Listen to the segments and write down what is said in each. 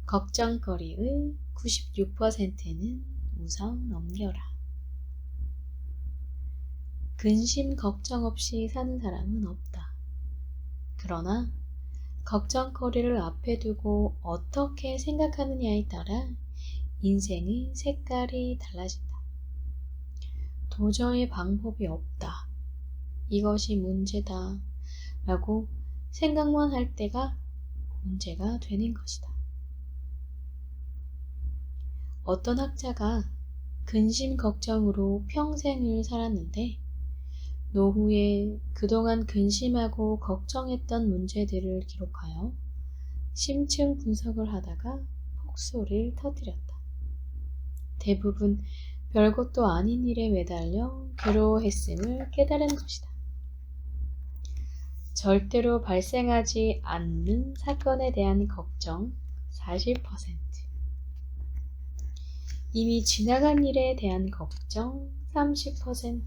걱정거리의 96%는 우선 넘겨라. 근심 걱정 없이 사는 사람은 없다. 그러나 걱정거리를 앞에 두고 어떻게 생각하느냐에 따라 인생의 색깔이 달라진다. 도저히 방법이 없다. 이것이 문제다. 라고 생각만 할 때가 문제가 되는 것이다. 어떤 학자가 근심 걱정으로 평생을 살았는데 노후에 그동안 근심하고 걱정했던 문제들을 기록하여 심층 분석을 하다가 폭소를 터뜨렸다. 대부분 별것도 아닌 일에 매달려 괴로워했음을 깨달은 것이다. 절대로 발생하지 않는 사건에 대한 걱정 40%, 이미 지나간 일에 대한 걱정 30%,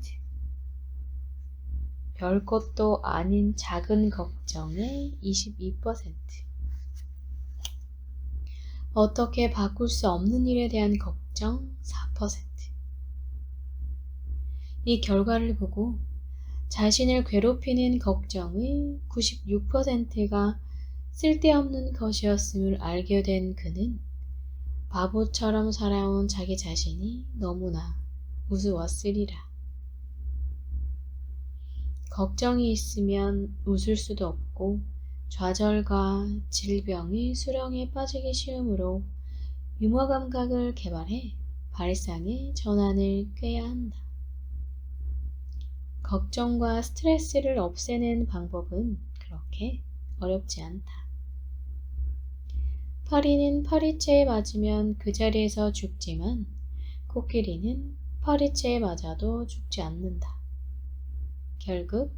별것도 아닌 작은 걱정의 22%, 어떻게 바꿀 수 없는 일에 대한 걱정 4%. 이 결과를 보고 자신을 괴롭히는 걱정의 96%가 쓸데없는 것이었음을 알게 된 그는 바보처럼 살아온 자기 자신이 너무나 우스웠으리라. 걱정이 있으면 웃을 수도 없고 좌절과 질병의 수렁에 빠지기 쉬우므로 유머 감각을 개발해 발상의 전환을 꾀야 한다. 걱정과 스트레스를 없애는 방법은 그렇게 어렵지 않다. 파리는 파리채에 맞으면 그 자리에서 죽지만 코끼리는 파리채에 맞아도 죽지 않는다. 결국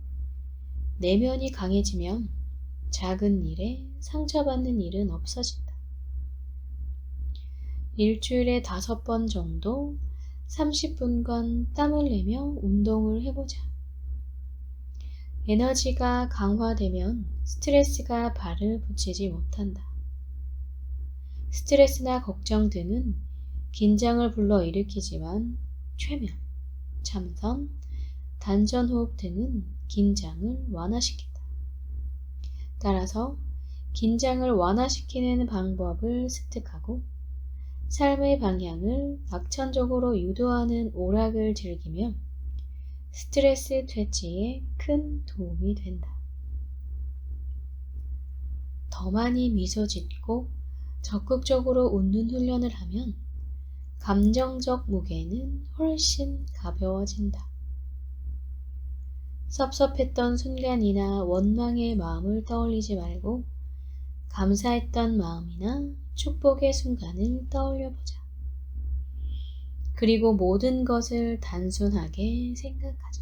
내면이 강해지면 작은 일에 상처받는 일은 없어진다. 일주일에 5번 정도 30분간 땀을 내며 운동을 해보자. 에너지가 강화되면 스트레스가 발을 붙이지 못한다. 스트레스나 걱정 등은 긴장을 불러일으키지만 최면, 참선, 단전호흡 등은 긴장을 완화시킨다. 따라서 긴장을 완화시키는 방법을 습득하고 삶의 방향을 낙천적으로 유도하는 오락을 즐기며 스트레스 퇴치에 큰 도움이 된다. 더 많이 미소 짓고 적극적으로 웃는 훈련을 하면 감정적 무게는 훨씬 가벼워진다. 섭섭했던 순간이나 원망의 마음을 떠올리지 말고 감사했던 마음이나 축복의 순간을 떠올려보자. 그리고 모든 것을 단순하게 생각하자.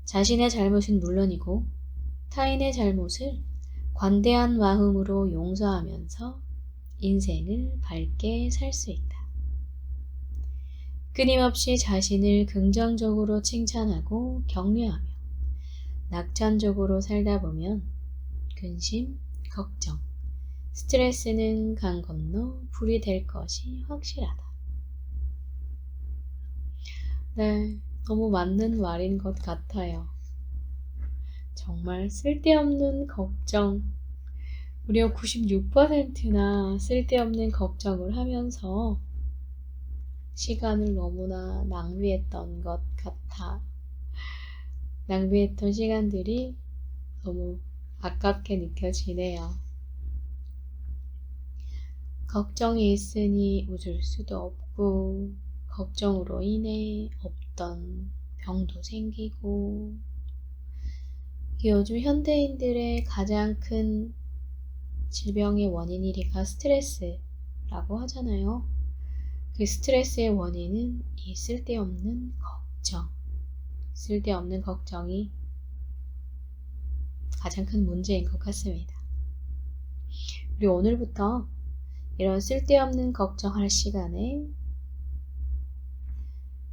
자신의 잘못은 물론이고 타인의 잘못을 관대한 마음으로 용서하면서 인생을 밝게 살 수 있다. 끊임없이 자신을 긍정적으로 칭찬하고 격려하며 낙천적으로 살다 보면 근심, 걱정, 스트레스는 강 건너 불이 될 것이 확실하다. 네, 너무 맞는 말인 것 같아요. 정말 쓸데없는 걱정, 무려 96%나 쓸데없는 걱정을 하면서 시간을 너무나 낭비했던 것 같아. 낭비했던 시간들이 너무 아깝게 느껴지네요. 걱정이 있으니 웃을 수도 없고 걱정으로 인해 없던 병도 생기고 요즘 현대인들의 가장 큰 질병의 원인 1위가 스트레스라고 하잖아요. 그 스트레스의 원인은 이 쓸데없는 걱정, 쓸데없는 걱정이 가장 큰 문제인 것 같습니다. 우리 오늘부터 이런 쓸데없는 걱정할 시간에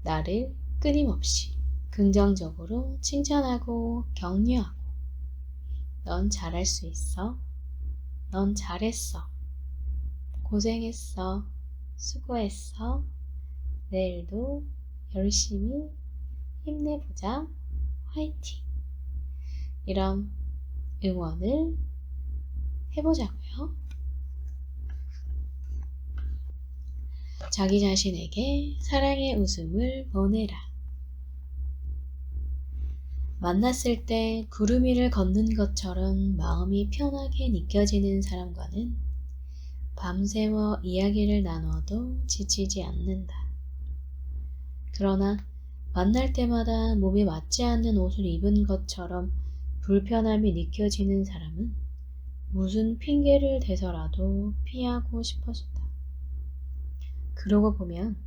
나를 끊임없이 긍정적으로 칭찬하고 격려하고 넌 잘할 수 있어. 넌 잘했어. 고생했어. 수고했어. 내일도 열심히 힘내보자. 화이팅! 이런 응원을 해보자고요. 자기 자신에게 사랑의 웃음을 보내라. 만났을 때 구름 위를 걷는 것처럼 마음이 편하게 느껴지는 사람과는 밤새워 이야기를 나눠도 지치지 않는다. 그러나 만날 때마다 몸에 맞지 않는 옷을 입은 것처럼 불편함이 느껴지는 사람은 무슨 핑계를 대서라도 피하고 싶어진다. 그러고 보면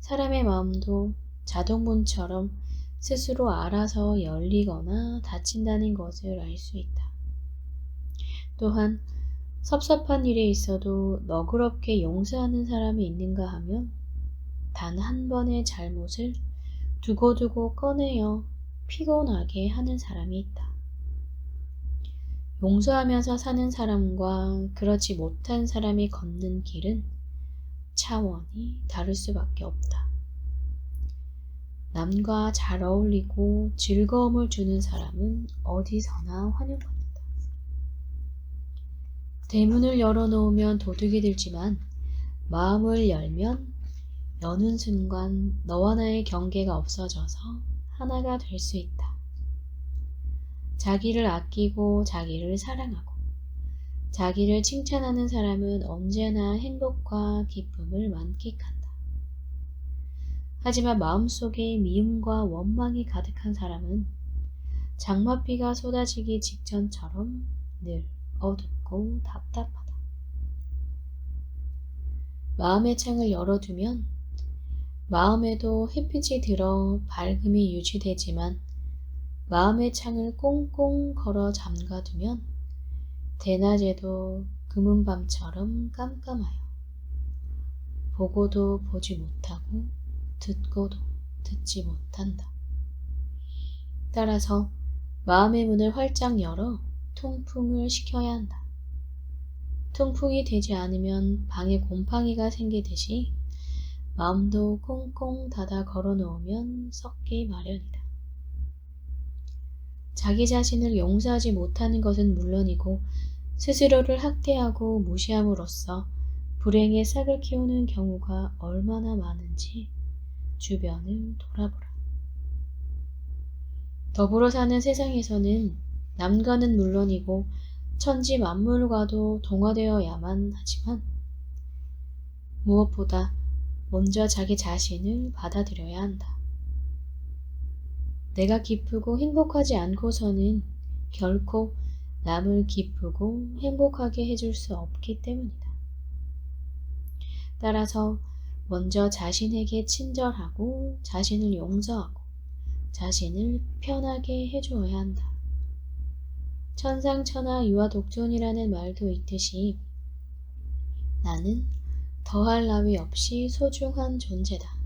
사람의 마음도 자동문처럼 스스로 알아서 열리거나 닫힌다는 것을 알 수 있다. 또한 섭섭한 일에 있어도 너그럽게 용서하는 사람이 있는가 하면 단 한 번의 잘못을 두고두고 꺼내어 피곤하게 하는 사람이 있다. 용서하면서 사는 사람과 그렇지 못한 사람이 걷는 길은 차원이 다를 수밖에 없다. 남과 잘 어울리고 즐거움을 주는 사람은 어디서나 환영받는다. 대문을 열어놓으면 도둑이 들지만 마음을 열면 여는 순간 너와 나의 경계가 없어져서 하나가 될 수 있다. 자기를 아끼고 자기를 사랑하고 자기를 칭찬하는 사람은 언제나 행복과 기쁨을 만끽한다. 하지만 마음속에 미움과 원망이 가득한 사람은 장맛비가 쏟아지기 직전처럼 늘 어둡고 답답하다. 마음의 창을 열어두면 마음에도 햇빛이 들어 밝음이 유지되지만 마음의 창을 꽁꽁 걸어 잠가두면 대낮에도 금은밤처럼 깜깜하여 보고도 보지 못하고 듣고도 듣지 못한다. 따라서 마음의 문을 활짝 열어 통풍을 시켜야 한다. 통풍이 되지 않으면 방에 곰팡이가 생기듯이 마음도 꽁꽁 닫아 걸어놓으면 썩기 마련이다. 자기 자신을 용서하지 못하는 것은 물론이고 스스로를 학대하고 무시함으로써 불행의 싹을 키우는 경우가 얼마나 많은지 주변을 돌아보라. 더불어 사는 세상에서는 남과는 물론이고 천지 만물과도 동화되어야만 하지만 무엇보다 먼저 자기 자신을 받아들여야 한다. 내가 기쁘고 행복하지 않고서는 결코 남을 기쁘고 행복하게 해줄 수 없기 때문이다. 따라서 먼저 자신에게 친절하고 자신을 용서하고 자신을 편하게 해주어야 한다. 천상천하 유아독존이라는 말도 있듯이 나는 더할 나위 없이 소중한 존재다.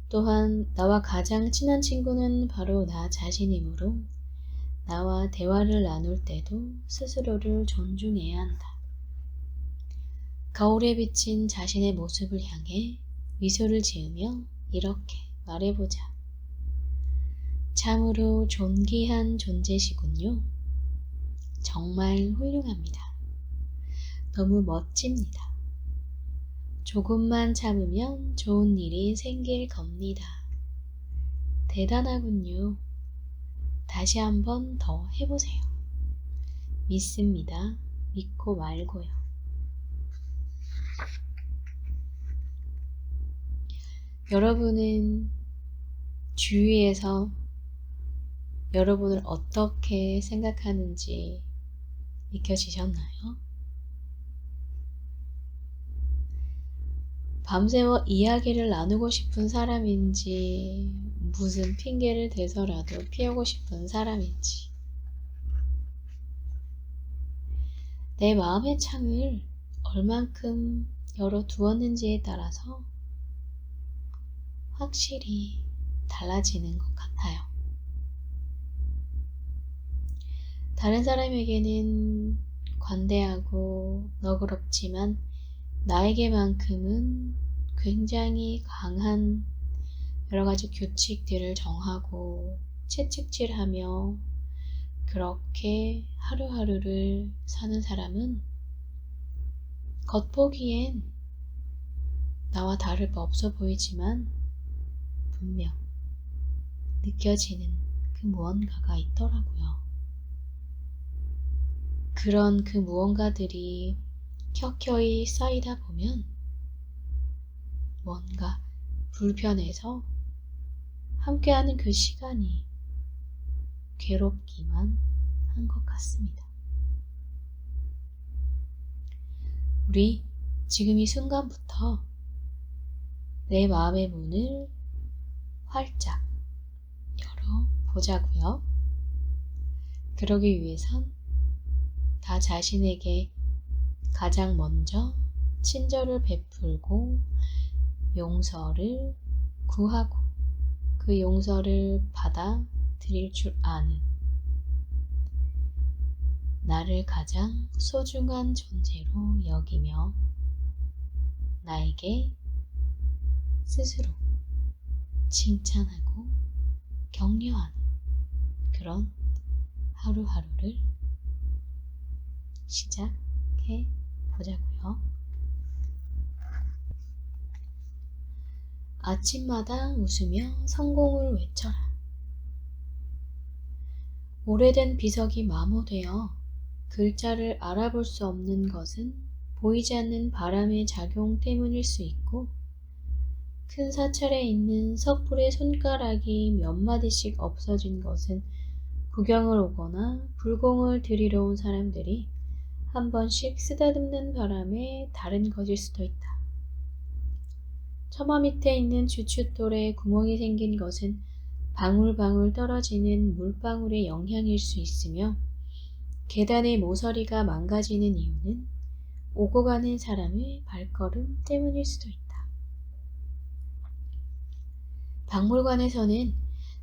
또한 나와 가장 친한 친구는 바로 나 자신이므로 나와 대화를 나눌 때도 스스로를 존중해야 한다. 거울에 비친 자신의 모습을 향해 미소를 지으며 이렇게 말해보자. 참으로 존귀한 존재시군요. 정말 훌륭합니다. 너무 멋집니다. 조금만 참으면 좋은 일이 생길 겁니다. 대단하군요. 다시 한번 더 해보세요. 믿습니다. 믿고 말고요. 여러분은 주위에서 여러분을 어떻게 생각하는지 느껴지셨나요? 밤새워 이야기를 나누고 싶은 사람인지 무슨 핑계를 대서라도 피우고 싶은 사람인지 내 마음의 창을 얼만큼 열어두었는지에 따라서 확실히 달라지는 것 같아요. 다른 사람에게는 관대하고 너그럽지만 나에게만큼은 굉장히 강한 여러 가지 규칙들을 정하고 채찍질하며 그렇게 하루하루를 사는 사람은 겉보기엔 나와 다를 바 없어 보이지만 분명 느껴지는 그 무언가가 있더라고요. 그런 그 무언가들이 켜켜이 쌓이다 보면 뭔가 불편해서 함께하는 그 시간이 괴롭기만 한 것 같습니다. 우리 지금 이 순간부터 내 마음의 문을 활짝 열어보자고요. 그러기 위해선 나 자신에게 가장 먼저 친절을 베풀고 용서를 구하고 그 용서를 받아들일 줄 아는 나를 가장 소중한 존재로 여기며 나에게 스스로 칭찬하고 격려하는 그런 하루하루를 시작해 보자고요. 아침마다 웃으며 성공을 외쳐라. 오래된 비석이 마모되어 글자를 알아볼 수 없는 것은 보이지 않는 바람의 작용 때문일 수 있고 큰 사찰에 있는 섣불의 손가락이 몇 마디씩 없어진 것은 구경을 오거나 불공을 들이러 온 사람들이 한 번씩 쓰다듬는 바람에 다른 것일 수도 있다. 처마 밑에 있는 주춧돌에 구멍이 생긴 것은 방울방울 떨어지는 물방울의 영향일 수 있으며 계단의 모서리가 망가지는 이유는 오고 가는 사람의 발걸음 때문일 수도 있다. 박물관에서는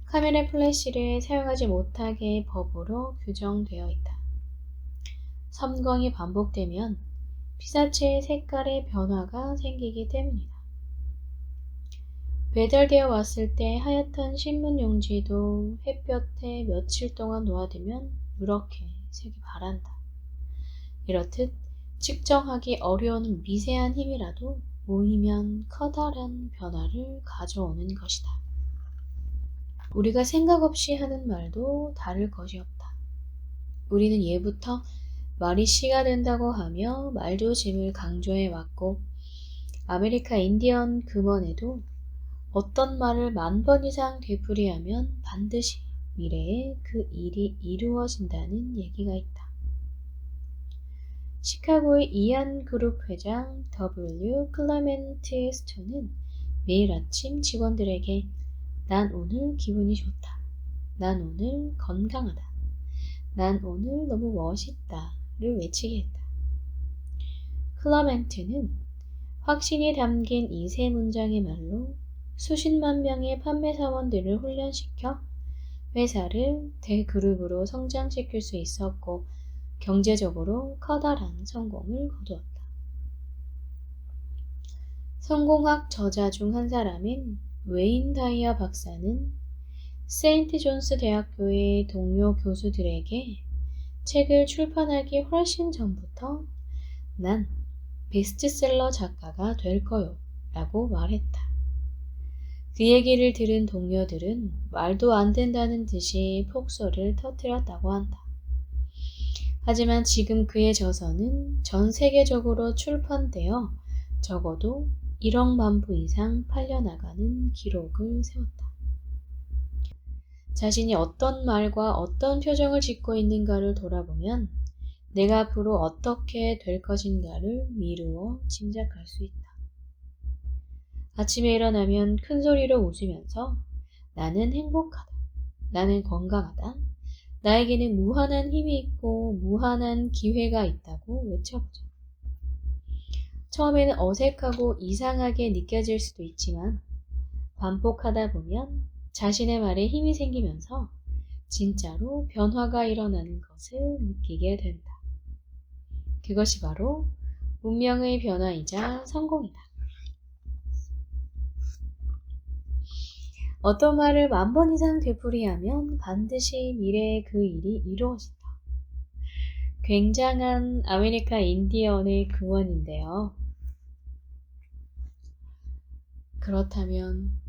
카메라 플래시를 사용하지 못하게 법으로 규정되어 있다. 섬광이 반복되면 피사체의 색깔의 변화가 생기기 때문이다. 배달되어 왔을 때 하얗던 신문 용지도 햇볕에 며칠 동안 놓아두면 누렇게 색이 바란다. 이렇듯 측정하기 어려운 미세한 힘이라도 모이면 커다란 변화를 가져오는 것이다. 우리가 생각 없이 하는 말도 다를 것이 없다. 우리는 예부터 말이 시가 된다고 하며 말조짐을 강조해 왔고 아메리카 인디언 금원에도 어떤 말을 10,000번 이상 되풀이하면 반드시 미래에 그 일이 이루어진다는 얘기가 있다. 시카고의 이안 그룹 회장 W. 클레멘트 스톤은 매일 아침 직원들에게 난 오늘 기분이 좋다. 난 오늘 건강하다. 난 오늘 너무 멋있다. 를 외치게 했다. 클레멘트는 확신이 담긴 이 세 문장의 말로 수십만 명의 판매 사원들을 훈련시켜 회사를 대그룹으로 성장시킬 수 있었고 경제적으로 커다란 성공을 거두었다. 성공학 저자 중 한 사람인 웨인 다이어 박사는 세인트 존스 대학교의 동료 교수들에게 책을 출판하기 훨씬 전부터 난 베스트셀러 작가가 될 거요 라고 말했다. 그 얘기를 들은 동료들은 말도 안 된다는 듯이 폭소를 터뜨렸다고 한다. 하지만 지금 그의 저서는 전 세계적으로 출판되어 적어도 1억 만 부 이상 팔려나가는 기록을 세웠다. 자신이 어떤 말과 어떤 표정을 짓고 있는가를 돌아보면 내가 앞으로 어떻게 될 것인가를 미루어 짐작할 수 있다. 아침에 일어나면 큰 소리로 웃으면서 나는 행복하다. 나는 건강하다. 나에게는 무한한 힘이 있고 무한한 기회가 있다고 외쳐보자. 처음에는 어색하고 이상하게 느껴질 수도 있지만 반복하다 보면 자신의 말에 힘이 생기면서 진짜로 변화가 일어나는 것을 느끼게 된다. 그것이 바로 운명의 변화이자 성공이다. 어떤 말을 10,000번 이상 되풀이하면 반드시 미래에 그 일이 이루어진다. 굉장한 아메리카 인디언의 근원인데요. 그렇다면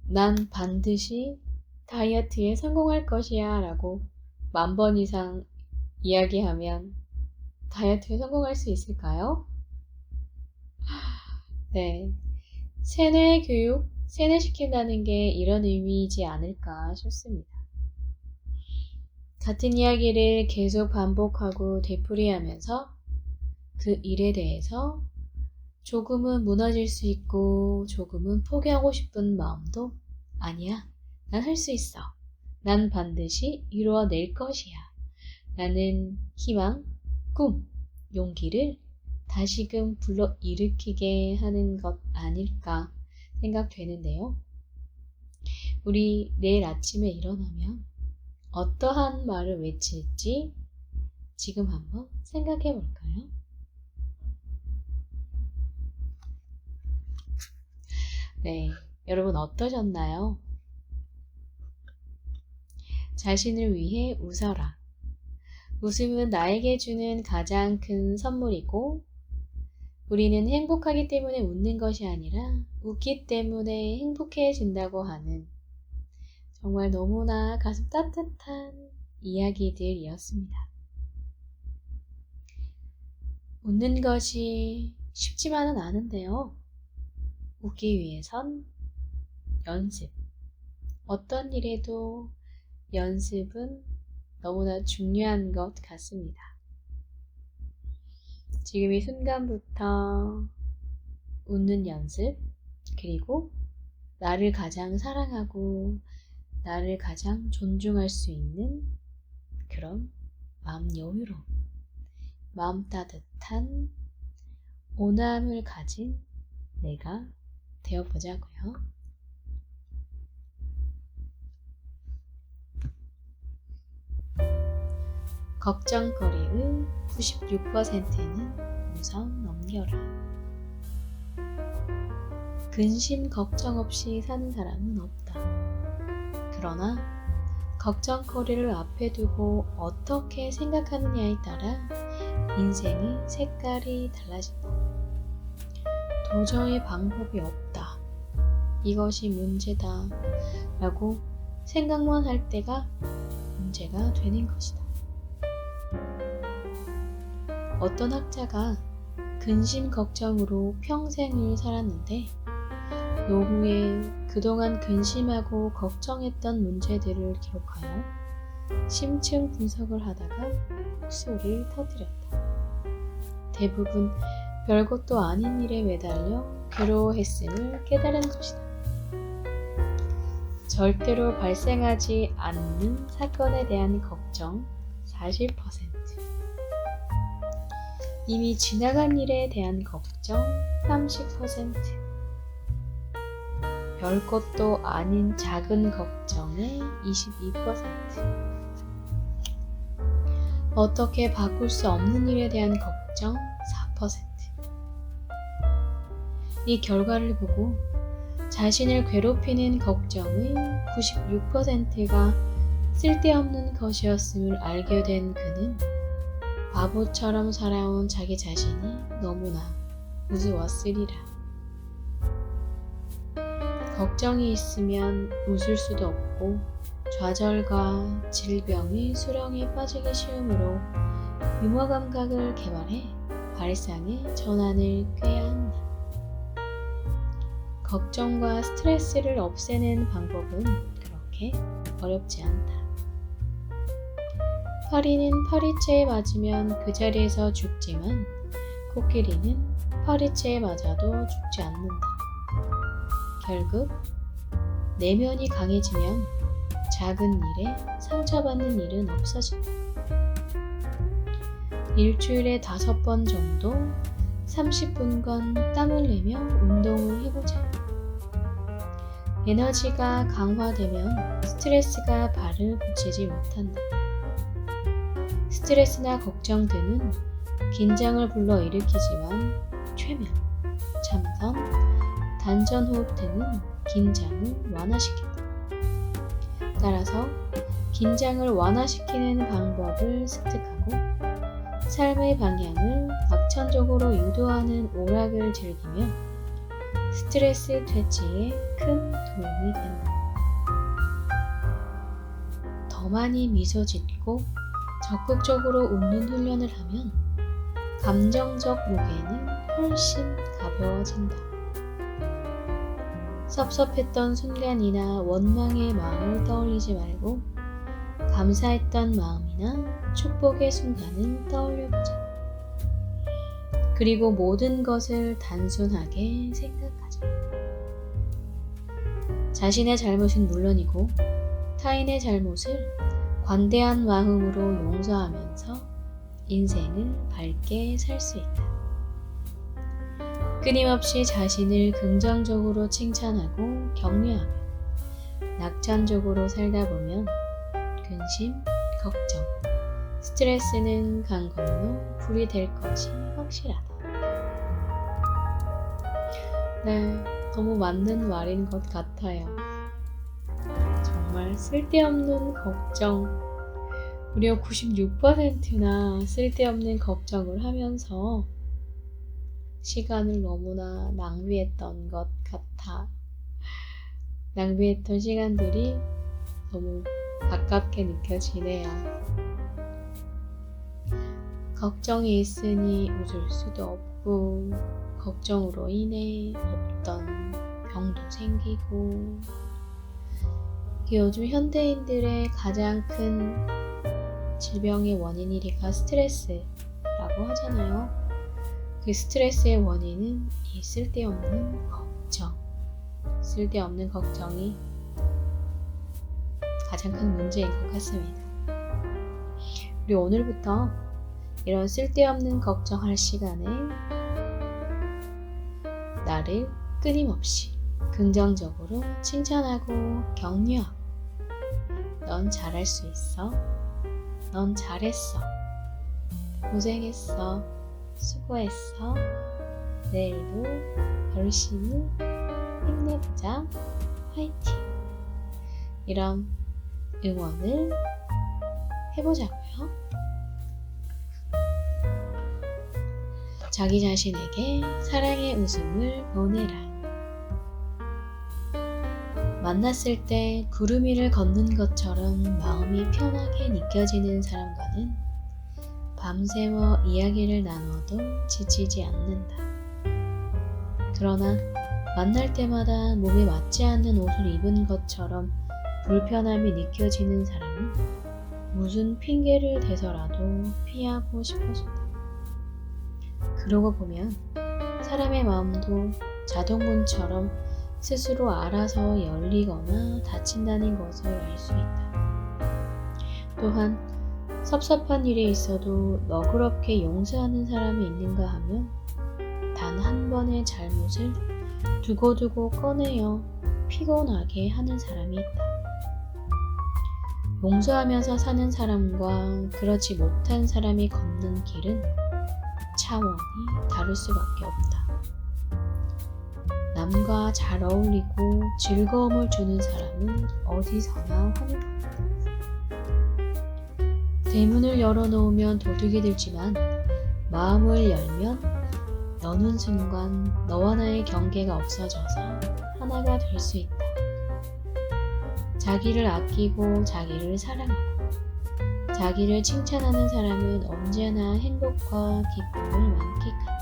난 반드시 다이어트에 성공할 것이야 라고 10,000번 이상 이야기하면 다이어트에 성공할 수 있을까요? 네. 세뇌시킨다는 게 이런 의미이지 않을까 싶습니다. 같은 이야기를 계속 반복하고 되풀이하면서 그 일에 대해서 조금은 무너질 수 있고 조금은 포기하고 싶은 마음도 아니야. 난 할 수 있어. 난 반드시 이루어낼 것이야. 라는 희망, 꿈, 용기를 다시금 불러일으키게 하는 것 아닐까 생각되는데요. 우리 내일 아침에 일어나면 어떠한 말을 외칠지 지금 한번 생각해 볼까요? 네, 여러분 어떠셨나요? 자신을 위해 웃어라. 웃음은 나에게 주는 가장 큰 선물이고 우리는 행복하기 때문에 웃는 것이 아니라 웃기 때문에 행복해진다고 하는 정말 너무나 가슴 따뜻한 이야기들이었습니다. 웃는 것이 쉽지만은 않은데요. 웃기 위해선 연습. 어떤 일에도 연습은 너무나 중요한 것 같습니다. 지금 이 순간부터 웃는 연습, 그리고 나를 가장 사랑하고 나를 가장 존중할 수 있는 그런 마음 여유로움, 마음 따뜻한 온화함을 가진 내가 되어보자고요. 걱정거리의 96%는 우선 넘겨라. 근심 걱정 없이 사는 사람은 없다. 그러나 걱정거리를 앞에 두고 어떻게 생각하느냐에 따라 인생의 색깔이 달라진다. 도저히 방법이 없다. 이것이 문제다. 라고 생각만 할 때가 문제가 되는 것이다. 어떤 학자가 근심 걱정으로 평생을 살았는데 노후에 그동안 근심하고 걱정했던 문제들을 기록하여 심층 분석을 하다가 목소리를 터뜨렸다. 대부분 별것도 아닌 일에 매달려 괴로워했음을 깨달은 것이다. 절대로 발생하지 않는 사건에 대한 걱정 40%, 이미 지나간 일에 대한 걱정 30%, 별것도 아닌 작은 걱정의 22%, 어떻게 바꿀 수 없는 일에 대한 걱정 4%. 이 결과를 보고 자신을 괴롭히는 걱정의 96%가 쓸데없는 것이었음을 알게 된 그는 바보처럼 살아온 자기 자신이 너무나 우스웠으리라. 걱정이 있으면 웃을 수도 없고 좌절과 질병의 수렁에 빠지기 쉬우므로 유머 감각을 개발해 발상의 전환을 꾀야 한다. 걱정과 스트레스를 없애는 방법은 그렇게 어렵지 않다. 파리는 파리채에 맞으면 그 자리에서 죽지만 코끼리는 파리채에 맞아도 죽지 않는다. 결국 내면이 강해지면 작은 일에 상처받는 일은 없어진다. 일주일에 5번 정도 30분간 땀을 내며 운동을 해보자. 에너지가 강화되면 스트레스가 발을 붙이지 못한다. 스트레스나 걱정 등은 긴장을 불러일으키지만 최면, 참선, 단전호흡 등은 긴장을 완화시킨다. 따라서 긴장을 완화시키는 방법을 습득하고 삶의 방향을 낙천적으로 유도하는 오락을 즐기면 스트레스 퇴치에 큰 도움이 된다. 더 많이 미소 짓고 적극적으로 웃는 훈련을 하면 감정적 무게는 훨씬 가벼워진다. 섭섭했던 순간이나 원망의 마음을 떠올리지 말고 감사했던 마음이나 축복의 순간을 떠올려보자. 그리고 모든 것을 단순하게 생각하자. 자신의 잘못은 물론이고 타인의 잘못을 관대한 마음으로 용서하면서 인생을 밝게 살 수 있다. 끊임없이 자신을 긍정적으로 칭찬하고 격려하며 낙천적으로 살다 보면 근심, 걱정, 스트레스는 강 건너 불이 될 것이 확실하다. 네, 너무 맞는 말인 것 같아요. 정말 쓸데없는 걱정, 무려 96%나 쓸데없는 걱정을 하면서 시간을 너무나 낭비했던 것 같아. 낭비했던 시간들이 너무 아깝게 느껴지네요. 걱정이 있으니 웃을 수도 없고 걱정으로 인해 없던 병도 생기고 요즘 현대인들의 가장 큰 질병의 원인 1위가 스트레스라고 하잖아요. 그 스트레스의 원인은 이 쓸데없는 걱정, 쓸데없는 걱정이 가장 큰 문제인 것 같습니다. 우리 오늘부터 이런 쓸데없는 걱정할 시간에 나를 끊임없이 긍정적으로 칭찬하고 격려하고 넌 잘할 수 있어. 넌 잘했어. 고생했어. 수고했어. 내일도 열심히 힘내보자. 화이팅! 이런 응원을 해보자고요. 자기 자신에게 사랑의 웃음을 보내라. 만났을 때 구름 위를 걷는 것처럼 마음이 편하게 느껴지는 사람과는 밤새워 이야기를 나눠도 지치지 않는다. 그러나 만날 때마다 몸에 맞지 않는 옷을 입은 것처럼 불편함이 느껴지는 사람은 무슨 핑계를 대서라도 피하고 싶어진다. 그러고 보면 사람의 마음도 자동문처럼 스스로 알아서 열리거나 닫힌다는 것을 알 수 있다. 또한 섭섭한 일이 있어도 너그럽게 용서하는 사람이 있는가 하면 단 한 번의 잘못을 두고두고 꺼내어 피곤하게 하는 사람이 있다. 용서하면서 사는 사람과 그렇지 못한 사람이 걷는 길은 차원이 다를 수밖에 없다. 남과 잘 어울리고 즐거움을 주는 사람은 어디서나 환영합니다. 대문을 열어놓으면 도둑이 들지만 마음을 열면 여는 순간 너와 나의 경계가 없어져서 하나가 될 수 있다. 자기를 아끼고 자기를 사랑하고 자기를 칭찬하는 사람은 언제나 행복과 기쁨을 만끽한다.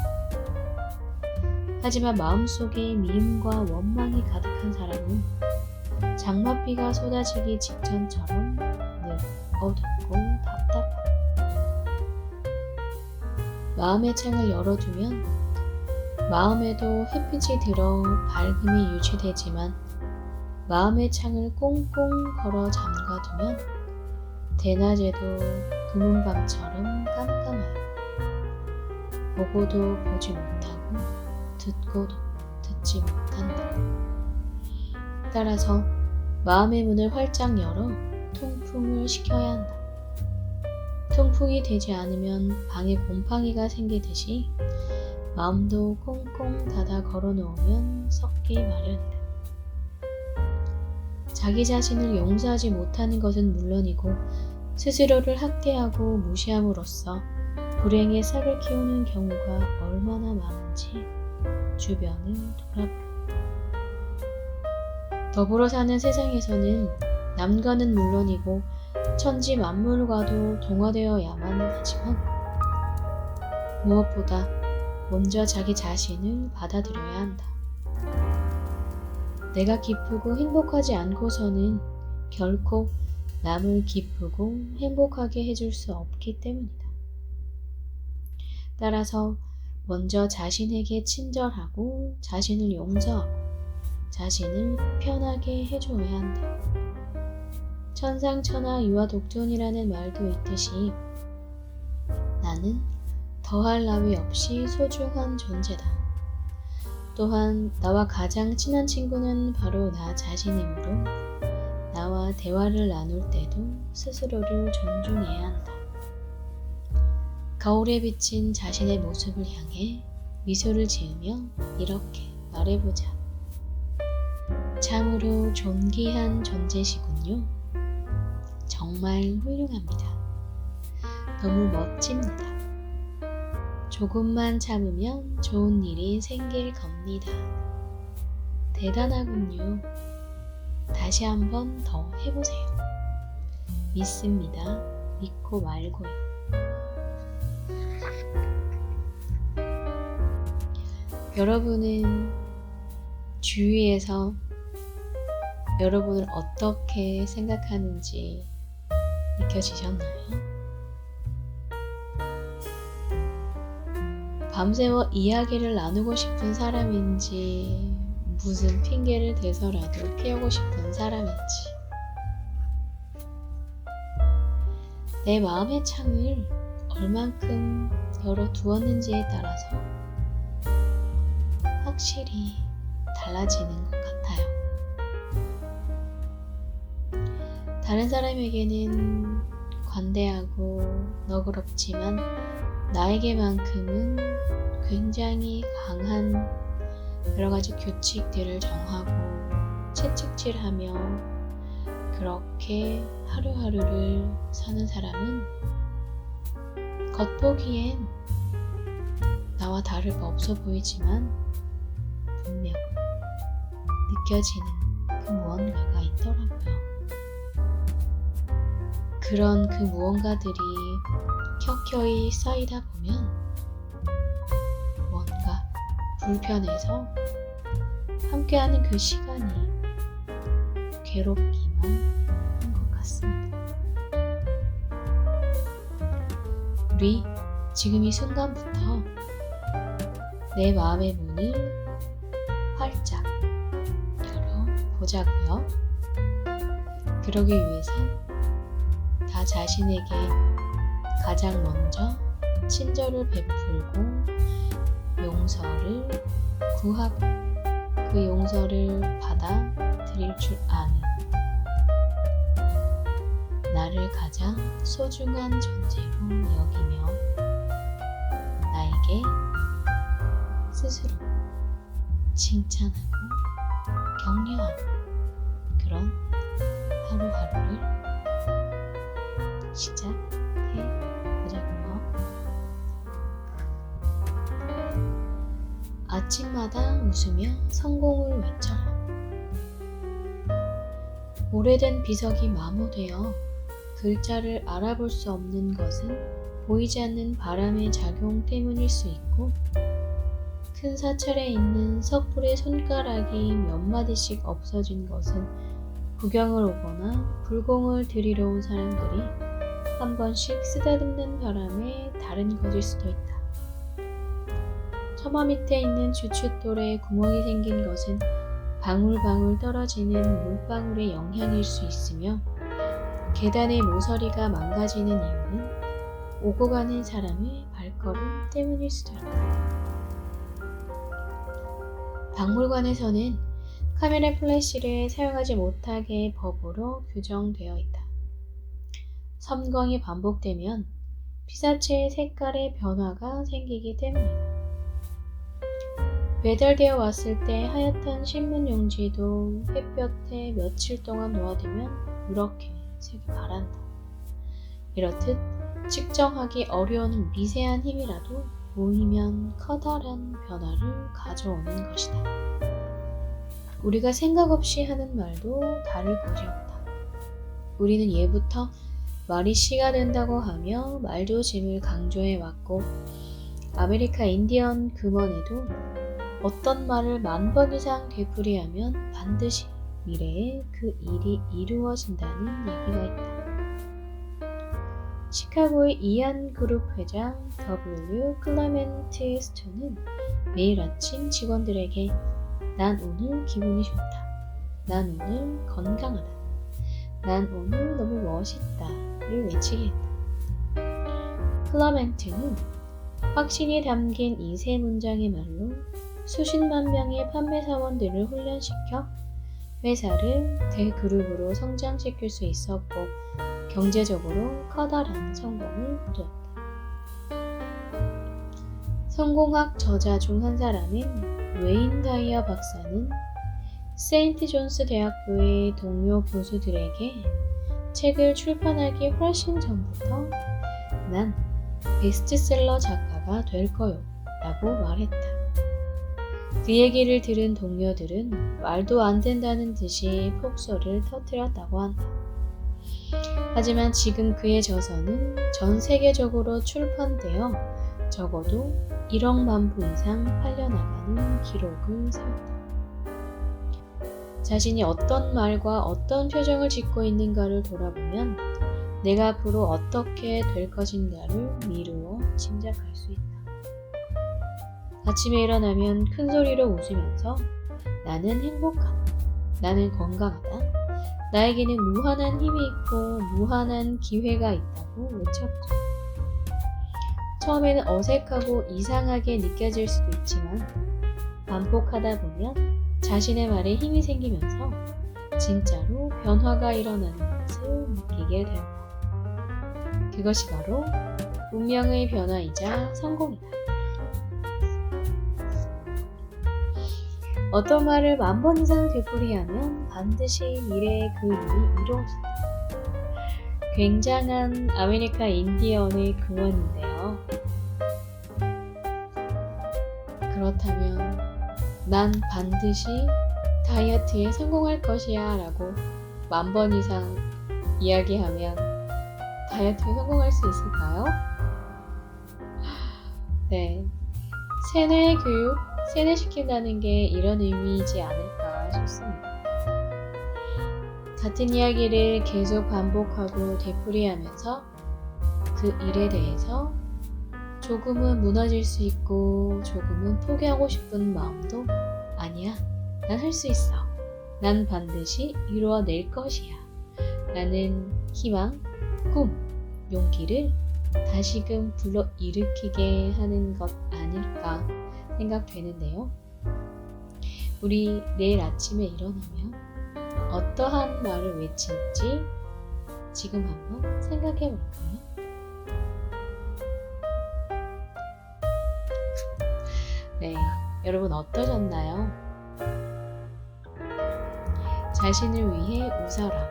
하지만 마음속에 미움과 원망이 가득한 사람은 장맛비가 쏟아지기 직전처럼 늘 어둡고 답답하다. 마음의 창을 열어두면 마음에도 햇빛이 들어 밝음이 유지되지만 마음의 창을 꽁꽁 걸어 잠가두면 대낮에도 금은밤처럼 깜깜하여 보고도 보지 못하고 듣고도 듣지 못한다. 따라서 마음의 문을 활짝 열어 통풍을 시켜야 한다. 통풍이 되지 않으면 방에 곰팡이가 생기듯이 마음도 꽁꽁 닫아 걸어놓으면 썩기 마련이다. 자기 자신을 용서하지 못하는 것은 물론이고 스스로를 학대하고 무시함으로써 불행의 싹을 키우는 경우가 얼마나 많은지 주변을 돌아보라. 더불어 사는 세상에서는 남과는 물론이고 천지 만물과도 동화되어야만 하지만 무엇보다 먼저 자기 자신을 받아들여야 한다. 내가 기쁘고 행복하지 않고서는 결코 남을 기쁘고 행복하게 해줄 수 없기 때문이다. 따라서 먼저 자신에게 친절하고 자신을 용서하고 자신을 편하게 해줘야 한다. 천상천하 유아독존이라는 말도 있듯이 나는 더할 나위 없이 소중한 존재다. 또한 나와 가장 친한 친구는 바로 나 자신이므로 나와 대화를 나눌 때도 스스로를 존중해야 한다. 거울에 비친 자신의 모습을 향해 미소를 지으며 이렇게 말해보자. 참으로 존귀한 존재시군요. 정말 훌륭합니다. 너무 멋집니다. 조금만 참으면 좋은 일이 생길 겁니다. 대단하군요. 다시 한번 더 해보세요. 믿습니다. 믿고 말고요. 여러분은 주위에서 여러분을 어떻게 생각하는지 느껴지셨나요? 밤새워 이야기를 나누고 싶은 사람인지 무슨 핑계를 대서라도 피우고 싶은 사람인지 내 마음의 창을 얼만큼 열어두었는지에 따라서 확실히 달라지는 것 같아요. 다른 사람에게는 관대하고 너그럽지만 나에게만큼은 굉장히 강한 여러가지 규칙들을 정하고 채찍질하며 그렇게 하루하루를 사는 사람은 겉보기엔 나와 다를 바 없어 보이지만 분명 느껴지는 그 무언가가 있더라고요. 그런 그 무언가들이 켜켜이 쌓이다 보면 뭔가 불편해서 함께하는 그 시간이 괴롭기만 한 것 같습니다. 우리 지금 이 순간부터 내 마음의 문을 활짝 열어보자고요. 그러기 위해서 나 자신에게 가장 먼저 친절을 베풀고 용서를 구하고 그 용서를 받아들일 줄 아는 나를 가장 소중한 존재로 여기며 나에게 스스로 칭찬하고 격려하고 그런 하루하루를 시작해 보자고요. 아침마다 웃으며 성공을 외쳐라. 오래된 비석이 마모되어 글자를 알아볼 수 없는 것은 보이지 않는 바람의 작용 때문일 수 있고 큰 사찰에 있는 섣불의 손가락이 몇 마디씩 없어진 것은 구경을 오거나 불공을 들이러 온 사람들이 한 번씩 쓰다듬는 바람에 다른 것일 수도 있다. 처마 밑에 있는 주춧돌에 구멍이 생긴 것은 방울방울 떨어지는 물방울의 영향일 수 있으며 계단의 모서리가 망가지는 이유는 오고 가는 사람의 발걸음 때문일 수도 있다. 박물관에서는 카메라 플래시를 사용하지 못하게 법으로 규정되어 있다. 섬광이 반복되면 피사체의 색깔의 변화가 생기기 때문이다. 배달되어 왔을 때 하얗던 신문 용지도 햇볕에 며칠 동안 놓아두면 이렇게 색이 바란다. 이렇듯 측정하기 어려운 미세한 힘이라도 모이면 커다란 변화를 가져오는 것이다. 우리가 생각 없이 하는 말도 다를 것이 없다. 우리는 예부터 말이 씨가 된다고 하며 말조짐을 강조해 왔고, 아메리카 인디언 금원에도 어떤 말을 10,000번 이상 되풀이하면 반드시 미래에 그 일이 이루어진다는 얘기가 있다. 시카고의 이안 그룹 회장 W. 클레멘트 스톤은 매일 아침 직원들에게 난 오늘 기분이 좋다. 난 오늘 건강하다. 난 오늘 너무 멋있다를 외치게 했다. 클레멘트는 확신이 담긴 이 세 문장의 말로 수십만 명의 판매 사원들을 훈련시켜 회사를 대그룹으로 성장시킬 수 있었고, 경제적으로 커다란 성공을 거두었다. 성공학 저자 중 한 사람인 웨인 다이어 박사는 세인트 존스 대학교의 동료 교수들에게 책을 출판하기 훨씬 전부터 난 베스트셀러 작가가 될 거요 라고 말했다. 그 얘기를 들은 동료들은 말도 안 된다는 듯이 폭소를 터뜨렸다고 한다. 하지만 지금 그의 저서는 전 세계적으로 출판되어 적어도 1억 만 부 이상 팔려나가는 기록을 세웠다. 자신이 어떤 말과 어떤 표정을 짓고 있는가를 돌아보면 내가 앞으로 어떻게 될 것인가를 미루어 짐작할 수 있다. 아침에 일어나면 큰 소리로 웃으면서 나는 행복하다. 나는 건강하다. 나에게는 무한한 힘이 있고 무한한 기회가 있다고 외쳤죠. 처음에는 어색하고 이상하게 느껴질 수도 있지만 반복하다 보면 자신의 말에 힘이 생기면서 진짜로 변화가 일어나는 것을 느끼게 되었다. 그것이 바로 운명의 변화이자 성공이다. 어떤 말을 10,000번 이상 되풀이하면 반드시 미래에 그 일이 이루어진다. 굉장한 아메리카 인디언의 금원인데요. 그렇다면 난 반드시 다이어트에 성공할 것이야 라고 10,000번 이상 이야기하면 다이어트에 성공할 수 있을까요? 네, 세뇌 교육, 세뇌시킨다는 게 이런 의미이지 않을까 싶습니다. 같은 이야기를 계속 반복하고 되풀이하면서 그 일에 대해서 조금은 무너질 수 있고 조금은 포기하고 싶은 마음도 아니야, 난 할 수 있어. 난 반드시 이루어낼 것이야. 라는 희망, 꿈, 용기를 다시금 불러일으키게 하는 것 아닐까 생각되는데요. 우리 내일 아침에 일어나면 어떠한 말을 외칠지 지금 한번 생각해 볼까요? 네, 여러분 어떠셨나요? 자신을 위해 웃어라.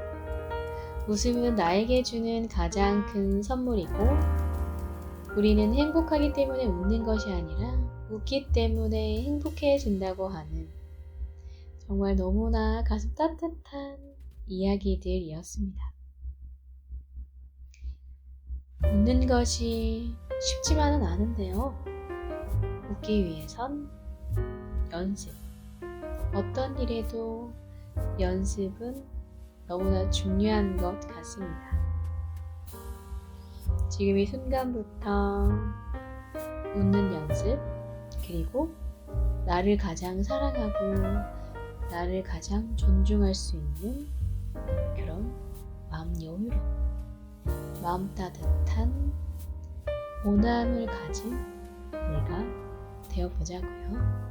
웃음은 나에게 주는 가장 큰 선물이고, 우리는 행복하기 때문에 웃는 것이 아니라 웃기 때문에 행복해진다고 하는 정말 너무나 가슴 따뜻한 이야기들이었습니다. 웃는 것이 쉽지만은 않은데요. 웃기 위해선 연습. 어떤 일에도 연습은 너무나 중요한 것 같습니다. 지금 이 순간부터 웃는 연습, 그리고 나를 가장 사랑하고 나를 가장 존중할 수 있는 그런 마음 여유로운, 마음 따뜻한 온함을 가진 내가 되어보자고요.